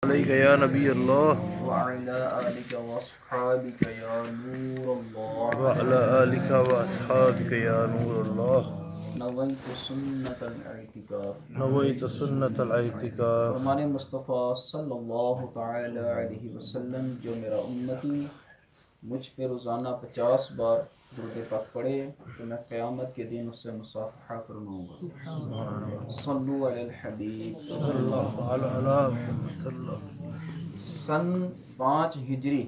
عليك يا نبي الله وعلى آلك وأصحابك يا نور الله وعلى آلك وأصحابك يا نور الله نويت سنة الاعتكاف نويت سنة الاعتكاف فرمان مصطفیٰ صلی اللہ تعالی علیہ وسلم جو میرا امتی مجھ پہ روزانہ 50 بار درود پاک پڑھے تو میں قیامت کے دن اس سے مصافحہ فرماؤں گا۔ صلو علی الحبیب صلی اللہ علیہ وسلم۔ سن 5 ہجری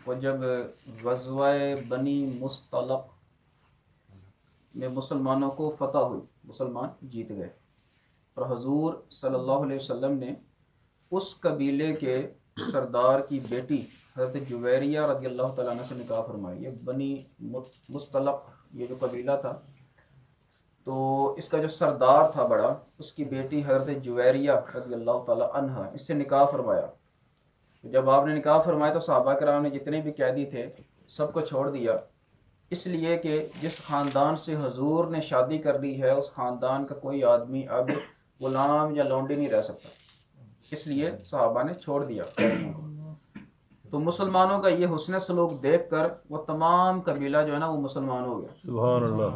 کو جب غزوہ بنی مصطلق میں مسلمانوں کو فتح ہوئی، مسلمان جیت گئے، اور حضور صلی اللہ علیہ وسلم نے اس قبیلے کے سردار کی بیٹی حضرت جویریہ رضی اللہ تعالیٰ عنہ سے نکاح فرمائی۔ یہ بنی مصطلق یہ جو قبیلہ تھا، تو اس کا جو سردار تھا بڑا، اس کی بیٹی حضرت جویریہ رضی اللہ تعالیٰ عنہ اس سے نکاح فرمایا۔ جب آپ نے نکاح فرمایا تو صحابہ کرام نے جتنے بھی قیدی تھے سب کو چھوڑ دیا، اس لیے کہ جس خاندان سے حضور نے شادی کر لی ہے اس خاندان کا کوئی آدمی اب غلام یا لونڈی نہیں رہ سکتا، اس لیے صحابہ نے چھوڑ دیا۔ تو مسلمانوں کا یہ حسن سلوک دیکھ کر وہ تمام قبیلہ جو ہے نا وہ مسلمان ہو گیا۔ سبحان اللہ۔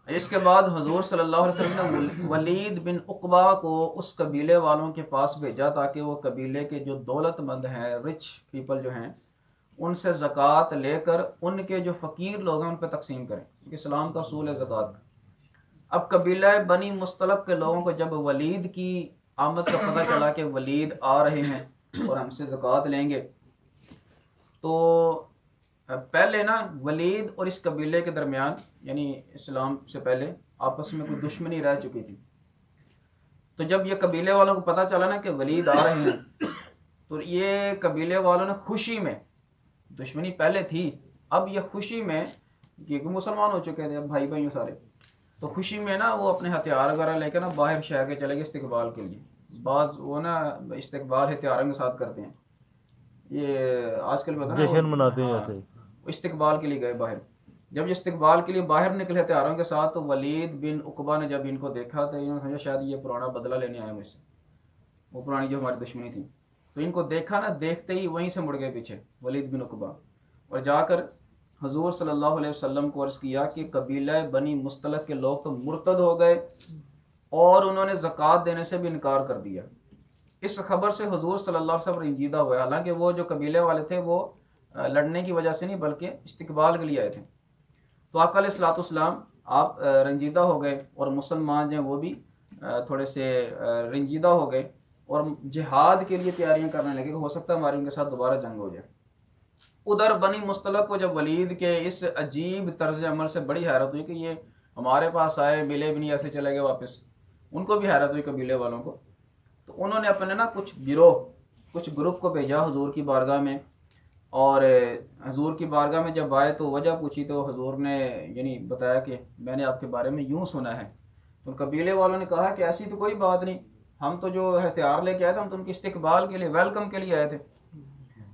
اس کے بعد حضور صلی اللہ علیہ وسلم نے ولید بن عقبہ کو اس قبیلے والوں کے پاس بھیجا تاکہ وہ قبیلے کے جو دولت مند ہیں، رچ پیپل جو ہیں، ان سے زکوٰۃ لے کر ان کے جو فقیر لوگ ہیں ان پہ تقسیم کریں، کیونکہ اسلام کا اصول ہے زکوٰۃ۔ اب قبیلہ بنی مصطلق کے لوگوں کو جب ولید کی آمد کا پتہ چلا کہ ولید آ رہے ہیں اور ہم سے زکوٰۃ لیں گے، تو پہلے نا ولید اور اس قبیلے کے درمیان یعنی اسلام سے پہلے آپس میں کوئی دشمنی رہ چکی تھی۔ تو جب یہ قبیلے والوں کو پتہ چلا نا کہ ولید آ رہے ہیں، تو یہ قبیلے والوں نے خوشی میں، دشمنی پہلے تھی، اب یہ خوشی میں کیونکہ مسلمان ہو چکے تھے اب بھائی بھائی سارے، تو خوشی میں نا وہ اپنے ہتھیار وغیرہ لے کے نا باہر شہر کے چلے گئے استقبال کے لیے۔ بعض وہ نا استقبال ہتھیاروں کے ساتھ کرتے ہیں، یہ آج کل پتہ جشن مناتے ہیں ایسے، استقبال کے لیے گئے باہر۔ جب یہ استقبال کے لیے باہر نکلے ہتھیاروں کے ساتھ تو ولید بن عقبہ نے جب ان کو دیکھا تو انہوں نے سمجھا شاید یہ پرانا بدلہ لینے آئے مجھ سے، وہ پرانی جو ہماری دشمنی تھی، تو ان کو دیکھا نا، دیکھتے ہی وہیں سے مڑ گئے پیچھے ولید بن عقبہ، اور جا کر حضور صلی اللہ علیہ وسلم کو عرض کیا کہ قبیلہ بنی مصطلق کے لوگ تو مرتد ہو گئے اور انہوں نے زکوٰۃ دینے سے بھی انکار کر دیا۔ اس خبر سے حضور صلی اللہ علیہ وسلم رنجیدہ ہوئے، حالانکہ وہ جو قبیلے والے تھے وہ لڑنے کی وجہ سے نہیں بلکہ استقبال کے لیے آئے تھے۔ تو آقا علیہ الصلوۃ والسلام آپ رنجیدہ ہو گئے، اور مسلمان جو ہیں وہ بھی تھوڑے سے رنجیدہ ہو گئے اور جہاد کے لیے تیاریاں کرنے لگے کہ ہو سکتا ہے ہماری ان کے ساتھ دوبارہ جنگ ہو جائے۔ ادھر بنی مصطلق کو جب ولید کے اس عجیب طرز عمل سے بڑی حیرت ہوئی کہ یہ ہمارے پاس آئے، ملے بھی نہیں، ایسے چلے گئے واپس، ان کو بھی حیرت ہوئی قبیلے والوں کو۔ تو انہوں نے اپنے نا کچھ گروہ، کچھ گروپ کو بھیجا حضور کی بارگاہ میں، اور حضور کی بارگاہ میں جب آئے تو وجہ پوچھی تو حضور نے یعنی بتایا کہ میں نے آپ کے بارے میں یوں سنا ہے۔ تو قبیلے والوں نے کہا کہ ایسی تو کوئی بات نہیں، ہم تو جو ہتھیار لے کے آئے تھے ہم تو ان کی استقبال کے لیے، ویلکم کے لیے آئے تھے۔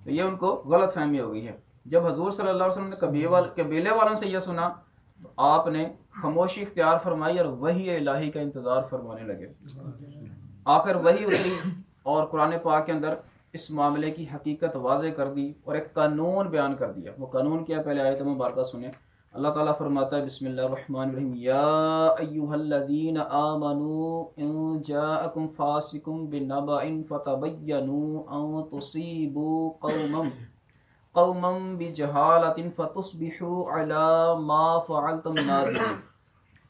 تو یہ ان کو غلط فہمی ہو گئی ہے۔ جب حضور صلی اللہ علیہ وسلم نے قبیلے والوں سے یہ سنا تو آپ نے خاموشی اختیار فرمائی اور وحی الہی کا انتظار فرمانے لگے۔ آخر وحی اتری اور قرآن پاک کے اندر اس معاملے کی حقیقت واضح کر دی اور ایک قانون بیان کر دیا۔ وہ قانون کیا، پہلے آیت مبارکہ سنیں۔ اللہ تعالیٰ فرماتا ہے بسم اللہ الرحمن الرحیم، یا ایھا الذین آمنوا ان جاءکم فاسق بنبأ فتبینوا ان تصیبوا قوما بجہالۃ فتصبحوا علی ما فعلتم نادمین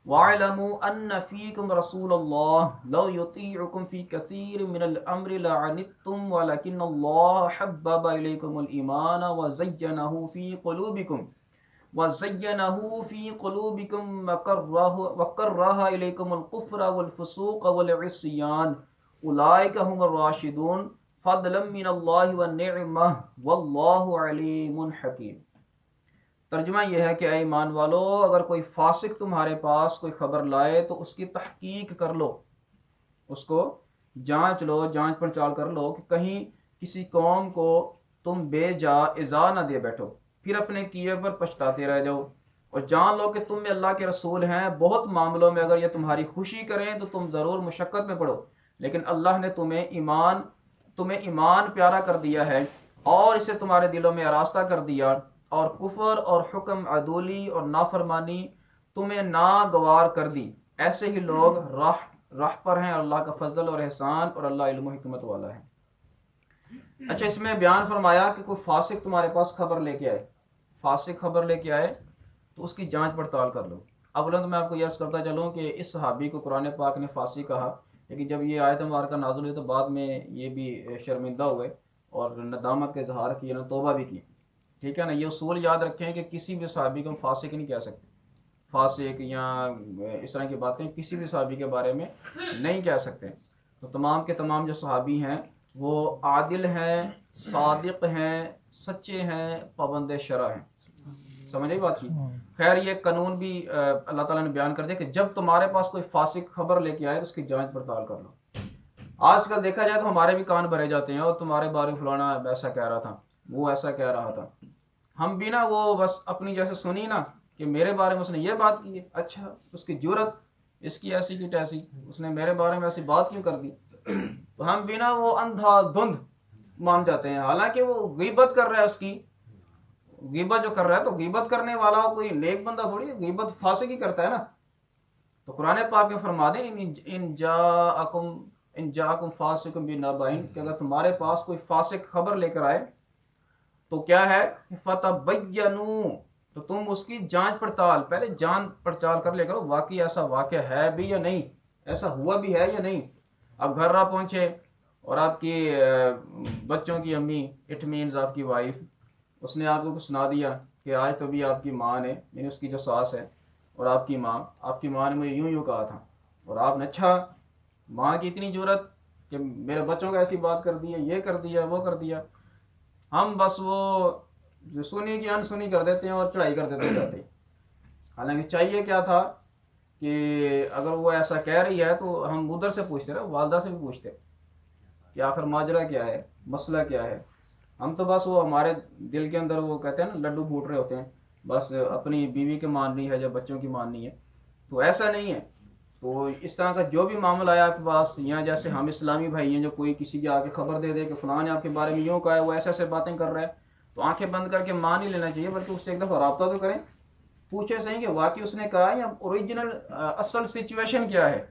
وَاعْلَمُوا أَنَّ فِيكُمْ رَسُولَ اللَّهِ لَوْ يُطِيعُكُمْ فِي كَثِيرٍ مِّنَ الْأَمْرِ لَعَنِتُّمْ وَلَكِنَّ اللَّهَ حَبَّبَ إِلَيْكُمُ الْإِيمَانَ وَزَيَّنَهُ فِي قُلُوبِكُمْ وَكَرَّهَ إِلَيْكُمُ الْكُفْرَ وَالْفُسُوقَ وَالْعِصْيَانَ أُولَٰئِكَ هُمُ الرَّاشِدُونَ فَضْلًا مِّنَ اللَّهِ وَنِعْمَةً وَاللَّهُ عَلِيمٌ حَكِيمٌ۔ ترجمہ یہ ہے کہ اے ایمان والو، اگر کوئی فاسق تمہارے پاس کوئی خبر لائے تو اس کی تحقیق کر لو، اس کو جانچ لو، جانچ پڑتال کر لو کہ کہیں کسی قوم کو تم بے جا ایذا نہ دے بیٹھو، پھر اپنے کیے پر پچھتاتے رہ جاؤ، اور جان لو کہ تم میں اللہ کے رسول ہیں۔ بہت معاملوں میں اگر یہ تمہاری خوشی کریں تو تم ضرور مشقت میں پڑو، لیکن اللہ نے تمہیں ایمان تمہیں ایمان پیارا کر دیا ہے اور اسے تمہارے دلوں میں آراستہ کر دیا، اور کفر اور حکم عدولی اور نافرمانی تمہیں ناگوار کر دی، ایسے ہی لوگ راہ پر ہیں، اللہ کا فضل اور احسان، اور اللہ علم و حکمت والا ہے۔ اچھا، اس میں بیان فرمایا کہ کوئی فاسق تمہارے پاس خبر لے کے آئے، فاسق خبر لے کے آئے تو اس کی جانچ پڑتال کر لو۔ اولا تو میں آپ کو یہ عرض کرتا چلوں کہ اس صحابی کو قرآن پاک نے فاسق کہا، لیکن جب یہ آیت مبارکہ نازل ہوئی تو بعد میں یہ بھی شرمندہ ہوئے اور ندامت کا اظہار کیا، توبہ بھی کی، ٹھیک ہے نا۔ یہ اصول یاد رکھیں کہ کسی بھی صحابی کو ہم فاسق نہیں کہہ سکتے، فاسق یا اس طرح کی باتیں کسی بھی صحابی کے بارے میں نہیں کہہ سکتے۔ تو تمام کے تمام جو صحابی ہیں وہ عادل ہیں، صادق ہیں، سچے ہیں، پابند شرع ہیں، سمجھ آئی بات کی۔ خیر یہ قانون بھی اللہ تعالیٰ نے بیان کر دیا کہ جب تمہارے پاس کوئی فاسق خبر لے کے آئے تو اس کی جانچ پڑتال کر لو۔ آج کل دیکھا جائے تو ہمارے بھی کان بھرے جاتے ہیں، اور تمہارے بارے میں فلانا ایسا کہہ رہا تھا، وہ ایسا کہہ رہا تھا، ہم بھی نا وہ بس اپنی جیسے سنی نا کہ میرے بارے میں اس نے یہ بات کی ہے، اچھا اس کی جرت، اس کی ایسی کی تیسی، اس نے میرے بارے میں ایسی بات کیوں کر دی، تو ہم بھی نا وہ اندھا دھند مان جاتے ہیں، حالانکہ وہ غیبت کر رہا ہے، اس کی غیبت جو کر رہا ہے تو غیبت کرنے والا کوئی نیک بندہ تھوڑی ہے، غیبت فاسق ہی کرتا ہے نا۔ تو قرآن پاک میں فرما دیں ان جاءکم فاسق بنبأ، کہ اگر تمہارے پاس کوئی فاسق خبر لے کر آئے تو کیا ہے، فتبینوا، تو تم اس کی جانچ پڑتال، پہلے جانچ پڑتال کر لے کرو واقعی ایسا واقعہ ہے بھی یا نہیں، ایسا ہوا بھی ہے یا نہیں۔ اب گھر نہ پہنچے اور آپ کی بچوں کی امی، اٹ مینز آپ کی وائف، اس نے آپ کو کچھ سنا دیا کہ آج تو بھی آپ کی ماں نے، یعنی اس کی جو ساس ہے اور آپ کی ماں نے مجھے یوں کہا تھا، اور آپ نے اچھا، ماں کی اتنی جرت کہ میرے بچوں کا ایسی بات کر دی ہے، یہ کر دیا، وہ کر دیا، ہم بس وہ جو سنی کی انسنی کر دیتے ہیں اور چڑھائی کر دیتے جاتے ہیں۔ حالانکہ چاہیے کیا تھا کہ اگر وہ ایسا کہہ رہی ہے تو ہم ادھر سے پوچھتے رہے، والدہ سے بھی پوچھتے کہ آخر ماجرا کیا ہے، مسئلہ کیا ہے۔ ہم تو بس وہ ہمارے دل کے اندر وہ کہتے ہیں نا لڈو پھوٹ رہے ہوتے ہیں، بس اپنی بیوی کی ماننی ہے یا بچوں کی ماننی ہے، تو ایسا نہیں ہے۔ تو اس طرح کا جو بھی معاملہ آیا آپ کے پاس، یا جیسے ہم اسلامی بھائی ہیں جو کوئی کسی کی آ کے خبر دے دے کہ فلاں نے آپ کے بارے میں یوں کہا ہے، وہ ایسے ایسے باتیں کر رہا ہے، تو آنکھیں بند کر کے مان نہیں لینا چاہیے، بلکہ اس سے ایک دفعہ رابطہ تو کریں، پوچھے صحیح کہ واقعی اس نے کہا یا اوریجنل اصل سچویشن کیا ہے،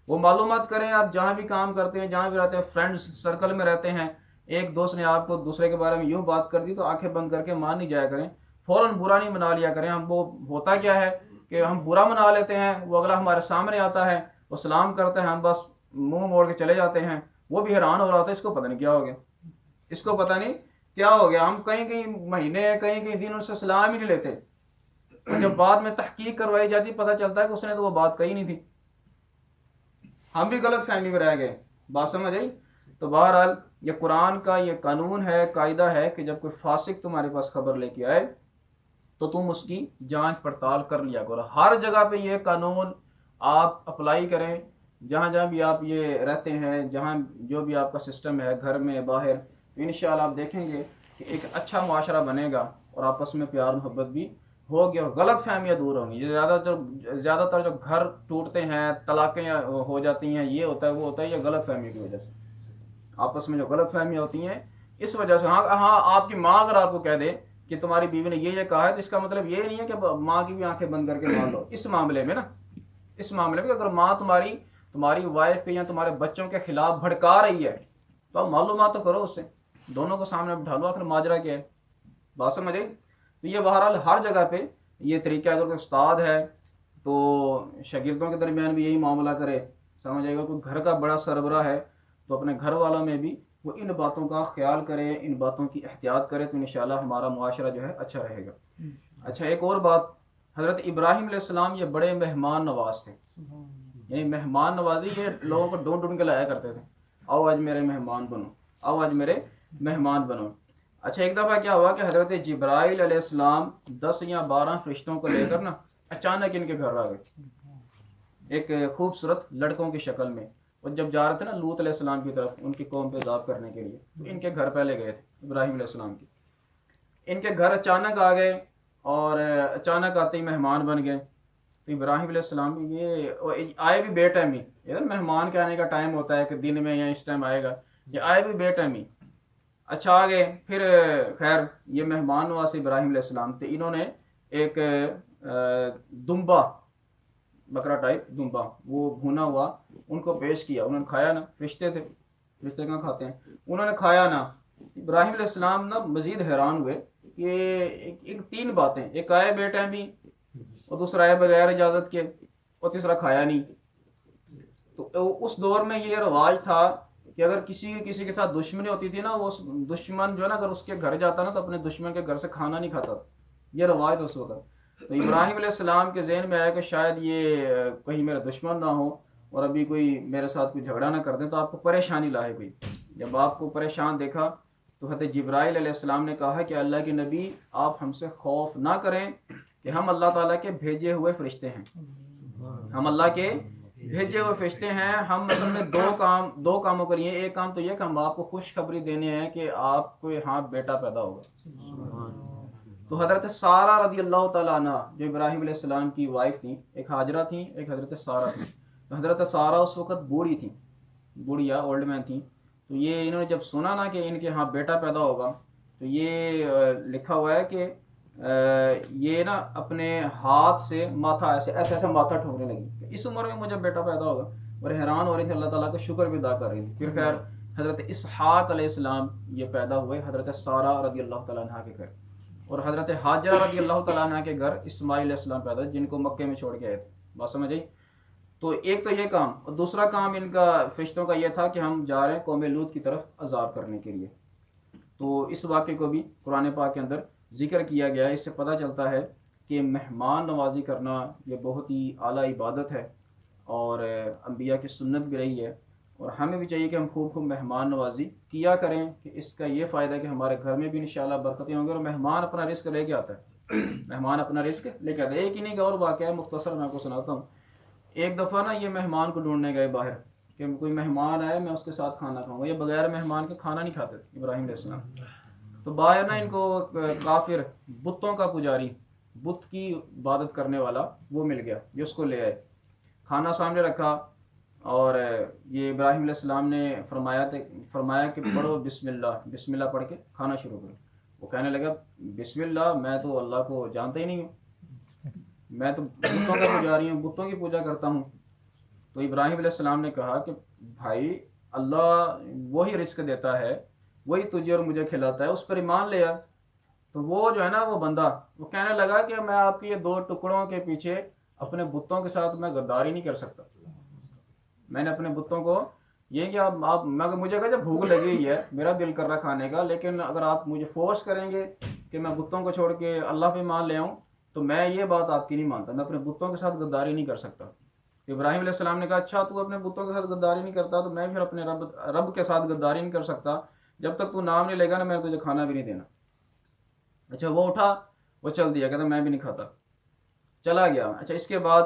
وہ معلومات کریں۔ آپ جہاں بھی کام کرتے ہیں، جہاں بھی رہتے ہیں، فرینڈز سرکل میں رہتے ہیں، ایک دوست نے آپ کو دوسرے کے بارے میں یوں بات کر دی تو آنکھیں بند کر کے مان نہیں جایا کریں، فوراً برا نہیں منا لیا کریں۔ ہم وہ ہوتا کیا ہے کہ ہم برا منا لیتے ہیں، وہ اگلا ہمارے سامنے آتا ہے، وہ سلام کرتا ہے، ہم بس منہ موڑ کے چلے جاتے ہیں، وہ بھی حیران ہو رہا ہوتا ہے، اس کو پتہ نہیں کیا ہو گیا، اس کو پتہ نہیں کیا ہو گیا، ہم کہیں مہینے کہیں دن ان سے سلام ہی نہیں لیتے، جب بعد میں تحقیق کروائی جاتی پتہ چلتا ہے کہ اس نے تو وہ بات کہی نہیں تھی، ہم بھی غلط فہمی میں رہ گئے۔ بات سمجھ آئی؟ تو بہرحال یہ قرآن کا یہ قانون ہے، قاعدہ ہے کہ جب کوئی فاسق تمہارے پاس خبر لے کے آئے تو تم اس کی جانچ پڑتال کر لیا کرو۔ ہر جگہ پہ یہ قانون آپ اپلائی کریں، جہاں جہاں بھی آپ یہ رہتے ہیں، جہاں جو بھی آپ کا سسٹم ہے، گھر میں، باہر، انشاءاللہ آپ دیکھیں گے کہ ایک اچھا معاشرہ بنے گا اور آپس میں پیار محبت بھی ہوگی اور غلط فہمیاں دور ہوں گی۔ زیادہ تر جو گھر ٹوٹتے ہیں، طلاقیں ہو جاتی ہیں، یہ ہوتا ہے وہ ہوتا ہے، یہ غلط فہمی کی وجہ سے، آپس میں جو غلط فہمیاں ہوتی ہیں اس وجہ سے۔ ہاں آپ کی ماں اگر آپ کو کہہ دے کہ تمہاری بیوی نے یہ کہا ہے تو اس کا مطلب یہ نہیں ہے کہ ماں کی بھی آنکھیں بند کر کے مان لو۔ اس معاملے میں اگر ماں تمہاری وائف کے یا تمہارے بچوں کے خلاف بھڑکا رہی ہے تو آپ معلومات تو کرو اس سے، دونوں کو سامنے بٹھا لو، آخر ماجرا کیا ہے، بات سمجھ آئی؟ تو یہ بہرحال ہر جگہ پہ یہ طریقہ، اگر کوئی استاد ہے تو شاگردوں کے درمیان بھی یہی معاملہ کرے، سمجھ آئے گا۔ کوئی گھر کا بڑا سربراہ ہے تو اپنے گھر والوں میں بھی وہ ان باتوں کا خیال کرے، ان باتوں کی احتیاط کرے، تو انشاءاللہ ہمارا معاشرہ جو ہے اچھا رہے گا۔ اچھا، ایک اور بات، حضرت ابراہیم علیہ السلام یہ بڑے مہمان نواز تھے، یعنی مہمان نوازی یہ لوگوں کو ڈھونڈ کے لایا کرتے تھے، آؤ آج میرے مہمان بنو، آؤ آج میرے مہمان بنو۔ اچھا، ایک دفعہ کیا ہوا کہ حضرت جبرائیل علیہ السلام 10 یا 12 فرشتوں کو لے کر نا اچانک ان کے گھر آ گئے، ایک خوبصورت لڑکوں کی شکل میں، اور جب جا رہے تھے نا لوط علیہ السلام کی طرف ان کی قوم پہ عذاب کرنے کے لیے، تو ان کے گھر پہلے گئے تھے ابراہیم علیہ السلام کی، ان کے گھر اچانک آ گئے اور اچانک آتے ہی مہمان بن گئے۔ تو ابراہیم علیہ السلام یہ آئے بھی بے ٹائم ہی، مہمان کے آنے کا ٹائم ہوتا ہے کہ دن میں یا اس ٹائم آئے گا، یہ آئے بھی بے ٹائمی. اچھا آگے پھر خیر یہ مہمان نواز ابراہیم علیہ السلام تھے. انہوں نے ایک دمبا بکرا ٹائپ دمبا وہ بھونا ہوا ان کو پیش کیا. انہوں نے کھایا نا. فرشتے تھے, فرشتے کہاں کھاتے ہیں. انہوں نے کھایا نا. ابراہیم علیہ السلام نا مزید حیران ہوئے کہ ایک تین باتیں, ایک آئے بے ٹائمی, اور دوسرا آئے بغیر اجازت کے, اور تیسرا کھایا نہیں. تو اس دور میں یہ رواج تھا کہ اگر کسی کے ساتھ دشمنی ہوتی تھی نا, وہ دشمن جو ہے نا اگر اس کے گھر جاتا نا تو اپنے دشمن کے گھر سے کھانا نہیں کھاتا. یہ رواج تھا اس وقت. تو ابراہیم علیہ السلام کے ذہن میں آیا کہ شاید یہ کہیں میرا دشمن نہ ہو اور ابھی کوئی میرے ساتھ کوئی جھگڑا نہ کر دیں تو آپ کو پریشانی لاحق ہوئی. جب آپ کو پریشان دیکھا تو حضرت جبرائیل علیہ السلام نے کہا کہ اللہ کے نبی آپ ہم سے خوف نہ کریں کہ ہم اللہ تعالیٰ کے بھیجے ہوئے فرشتے ہیں. ہم اللہ کے بھیجے ہوئے فرشتے ہیں. ہم اصل میں دو کاموں کے لیے. ایک کام تو یہ کہ ہم آپ کو خوشخبری دینے ہیں کہ آپ کو یہاں بیٹا پیدا ہوگا. تو حضرت سارہ رضی اللہ تعالیٰ عنہ جو ابراہیم علیہ السلام کی وائف تھیں, ایک ہاجرہ تھیں, ایک حضرت سارہ تھیں. تو حضرت سارہ اس وقت بوڑھی تھیں, بوڑھیا اولڈ مین تھیں. تو یہ انہوں نے جب سنا نا کہ ان کے ہاں بیٹا پیدا ہوگا تو یہ لکھا ہوا ہے کہ یہ نا اپنے ہاتھ سے ماتھا ایسے ماتھا ٹھوکنے لگی کہ اس عمر میں مجھے بیٹا پیدا ہوگا, اور حیران ہو رہی تھی, اللہ تعالیٰ کا شکر بھی ادا کر رہی تھی. پھر خیر حضرت اسحاق علیہ السلام یہ پیدا ہوئے حضرت سارہ رضی اللہ تعالیٰ عنہ کے گھر, اور حضرت حاجرہ رضی اللہ تعالیٰ عنہ کے گھر اسماعیل علیہ السلام پیدا جن کو مکے میں چھوڑ کے آئے تھے. بات سمجھ آئی. تو ایک تو یہ کام, اور دوسرا کام ان کا فرشتوں کا یہ تھا کہ ہم جا رہے ہیں قوم لوط کی طرف عذاب کرنے کے لیے. تو اس واقعے کو بھی قرآن پاک کے اندر ذکر کیا گیا ہے. اس سے پتہ چلتا ہے کہ مہمان نوازی کرنا یہ بہت ہی اعلیٰ عبادت ہے اور انبیاء کی سنت بھی رہی ہے, اور ہمیں بھی چاہیے کہ ہم خوب مہمان نوازی کیا کریں. کہ اس کا یہ فائدہ ہے کہ ہمارے گھر میں بھی انشاءاللہ برکتیں ہوں گے, اور مہمان اپنا رزق لے کے آتا ہے. مہمان اپنا رزق لے کے آتا ہے. ایک ہی نہیں, اور واقعہ ہے مختصر میں آپ کو سناتا ہوں. ایک دفعہ نا یہ مہمان کو ڈھونڈنے گئے باہر کہ کوئی مہمان آئے میں اس کے ساتھ کھانا کھاؤں گا. یہ بغیر مہمان کے کھانا نہیں کھاتے ابراہیم علیہ السلام. تو باہر نا ان کو کافر بتوں کا پجاری, بت کی عبادت کرنے والا وہ مل گیا جو اس کو لے آئے. کھانا سامنے رکھا اور یہ ابراہیم علیہ السلام نے فرمایا کہ پڑھو بسم اللہ. بسم اللہ پڑھ کے کھانا شروع کرو. وہ کہنے لگا بسم اللہ, میں تو اللہ کو جانتا ہی نہیں ہوں, میں تو بتوں کا پجاری ہوں, بتوں کی پوجا کرتا ہوں. تو ابراہیم علیہ السلام نے کہا کہ بھائی اللہ وہی رزق دیتا ہے, وہی تجھے اور مجھے کھلاتا ہے, اس پر ایمان لے آ. تو وہ جو ہے نا وہ بندہ وہ کہنے لگا کہ میں آپ کے یہ دو ٹکڑوں کے پیچھے اپنے بتوں کے ساتھ میں غداری نہیں کر سکتا. میں نے اپنے بتوں کو یہ کہ آپ مجھے کہا جب بھوک لگی ہوئی ہے, میرا دل کر رہا کھانے کا, لیکن اگر آپ مجھے فورس کریں گے کہ میں بتوں کو چھوڑ کے اللہ پہ مان لے آؤں تو میں یہ بات آپ کی نہیں مانتا, میں اپنے بتوں کے ساتھ غداری نہیں کر سکتا. ابراہیم علیہ السلام نے کہا اچھا تو اپنے بتوں کے ساتھ غداری نہیں کرتا تو میں پھر اپنے رب کے ساتھ غداری نہیں کر سکتا. جب تک تو نام نہیں لے گا نا میں تجھے کھانا بھی نہیں دینا. اچھا وہ اٹھا, وہ چل دیا, کہتا میں بھی نہیں کھاتا, چلا گیا. اچھا اس کے بعد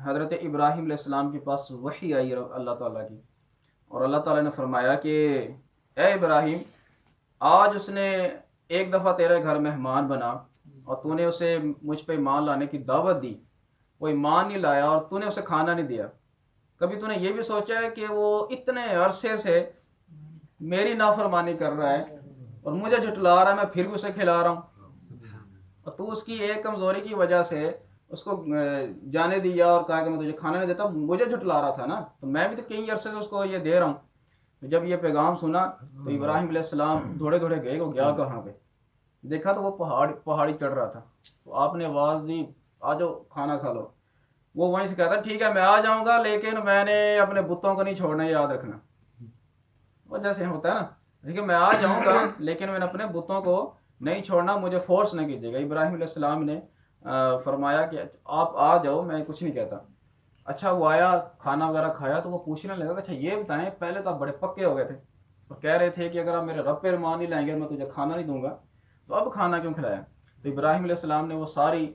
حضرت ابراہیم علیہ السلام کے پاس وحی آئی اللہ تعالیٰ کی, اور اللہ تعالیٰ نے فرمایا کہ اے ابراہیم آج اس نے ایک دفعہ تیرے گھر مہمان بنا اور تو نے اسے مجھ پہ ایمان لانے کی دعوت دی, وہ ایمان نہیں لایا اور تو نے اسے کھانا نہیں دیا. کبھی تو نے یہ بھی سوچا ہے کہ وہ اتنے عرصے سے میری نافرمانی کر رہا ہے اور مجھے جھٹلا رہا ہے, میں پھر بھی اسے کھلا رہا ہوں, اور تو اس کی ایک کمزوری کی وجہ سے اس کو جانے دیا اور کہا کہ میں تجھے کھانا نہیں دیتا, مجھے جھٹلا رہا تھا نا, تو میں بھی تو کئی عرصے سے اس کو یہ دے رہا ہوں. جب یہ پیغام سنا تو ابراہیم علیہ السلام دوڑے گئے, وہ گیا کہاں پہ, دیکھا تو وہ پہاڑی چڑھ رہا تھا. تو آپ نے آواز دی آ جاؤ کھانا کھا لو. وہ وہیں سے کہتا ٹھیک ہے میں آ جاؤں گا, لیکن میں نے اپنے بتوں کو نہیں چھوڑنا, یاد رکھنا. وہ جیسے ہوتا ہے نا, ٹھیک ہے میں آ جاؤں گا لیکن میں نے اپنے بتوں کو نہیں چھوڑنا, مجھے فورس نہ کیجیے گا. ابراہیم علیہ السلام نے فرمایا کہ آپ آ جاؤ, میں کچھ نہیں کہتا. اچھا وہ آیا, کھانا وغیرہ کھایا, تو وہ پوچھنے لگا کہ اچھا یہ بتائیں پہلے تو آپ بڑے پکے ہو گئے تھے اور کہہ رہے تھے کہ اگر آپ میرے رب پہ ایمان نہیں لائیں گے میں تجھے کھانا نہیں دوں گا, تو اب کھانا کیوں کھلایا؟ تو ابراہیم علیہ السلام نے وہ ساری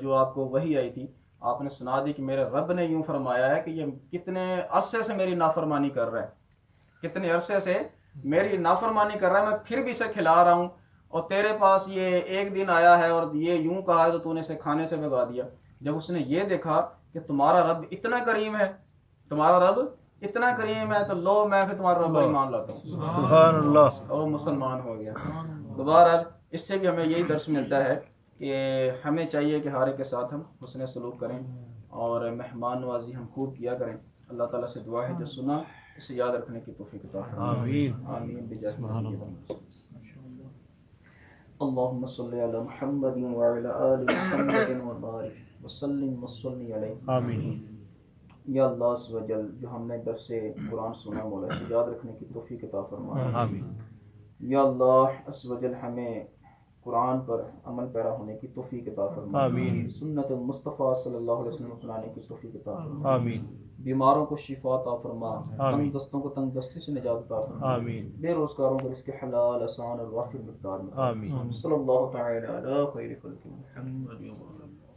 جو آپ کو وحی آئی تھی آپ نے سنا دی کہ میرے رب نے یوں فرمایا ہے کہ یہ کتنے عرصے سے میری نافرمانی کر رہا ہے, کتنے عرصے سے میری نافرمانی کر رہا ہے, میں پھر بھی اسے کھلا رہا ہوں, اور تیرے پاس یہ ایک دن آیا ہے اور یہ یوں کہا ہے تو تو نے اسے کھانے سے بھگا دیا. جب اس نے یہ دیکھا کہ تمہارا رب اتنا کریم ہے, تمہارا رب اتنا کریم ہے تو لو میں پھر تمہارا رب ایمان لاتا ہوں، سبحان اللہ. اور مسلمان ہو گیا. تو بہرحال اس سے بھی ہمیں یہی درس ملتا ہے کہ ہمیں چاہیے کہ ہر ایک کے ساتھ ہم حسن سلوک کریں اور مہمان نوازی ہم خوب کیا کریں. اللہ تعالیٰ سے دعا ہے جو سنا اسے یاد رکھنے کی توفیق عطا فرمائے. آمین. آمین بجاہ محمد. اللهم صل على محمد وعلى آل محمد وبارك وسلم وصلی علیہ. آمین. یا اللہ عز و جل جو ہم نے درس قرآن سنا مولا اسے یاد رکھنے کی توفیق عطا فرمائے. آمین. یا اللہ عز و جل ہمیں قرآن پر عمل پیرا ہونے کی توفیق عطا فرما. آمین. سنت مصطفیٰ صلی اللہ علیہ وسلم اپنانے کی توفیق عطا فرما. آمین. بیماروں کو شفا عطا فرما. آمین. تنگ دستوں کو تنگ دستی سے نجات عطا فرما. آمین. بے روزگاروں کو رزق حلال آسان اور وافر مقدار میں. آمین. صلی اللہ تعالی علی خیر خلق محمد.